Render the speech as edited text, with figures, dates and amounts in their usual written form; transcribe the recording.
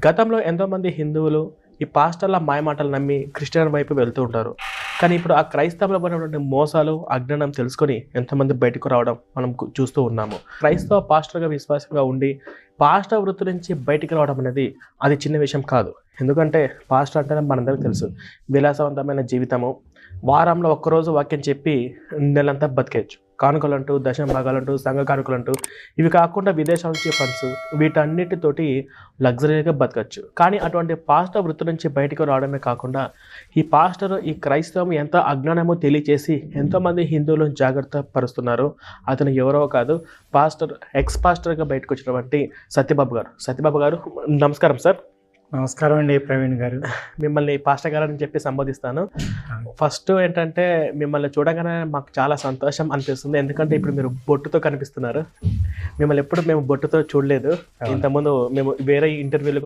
గతంలో ఎంతోమంది హిందువులు ఈ పాస్టర్ల మాయమాటలు నమ్మి క్రిస్టియన్ వైపు వెళ్తూ ఉంటారు. కానీ ఇప్పుడు ఆ క్రైస్తవుల పడినటువంటి మోసాలు, అజ్ఞానం తెలుసుకొని ఎంతమంది బయటకు రావడం మనం చూస్తూ ఉన్నాము. క్రైస్తవ పాస్టర్‌గా విశ్వాసంగా ఉండి, పాస్టర్ వృత్తి నుంచి బయటికి రావడం అనేది అది చిన్న విషయం కాదు. ఎందుకంటే పాస్టర్ అంటేనే మనందరికీ తెలుసు. విలాసవంతమైన జీవితము. వారంలో ఒక్కరోజు వాక్యం చెప్పి నెలంతా బతికేయచ్చు. కానుకలంటూ, దశమ భాగాలంటూ, సంఘ కానుకలంటూ ఇవి కాకుండా విదేశాల నుంచి ఫండ్స్ వీటన్నిటితోటి లగ్జరీగా బతకచ్చు. కానీ అటువంటి పాస్టర్ వృత్తి నుంచి బయటకు రావడమే కాకుండా ఈ పాస్టర్ ఈ క్రైస్తవం ఎంత అజ్ఞానమో తెలియచేసి ఎంతోమంది హిందువులను జాగ్రత్త పరుస్తున్నారు. అతను ఎవరో కాదు, ఎక్స్ పాస్టర్గా బయటకు వచ్చినటువంటి సత్యబాబు గారు. సత్యబాబు గారు నమస్కారం సార్. నమస్కారం అండి ప్రవీణ్ గారు. మిమ్మల్ని పాస్టర్ గారు అని చెప్పి సంబోధిస్తాను. ఫస్ట్ ఏంటంటే మిమ్మల్ని చూడగానే మాకు చాలా సంతోషం అనిపిస్తుంది. ఎందుకంటే ఇప్పుడు మీరు బొట్టుతో కనిపిస్తున్నారు. మిమ్మల్ని ఎప్పుడు మేము బొట్టుతో చూడలేదు. ఇంతకుముందు మేము వేరే ఇంటర్వ్యూలు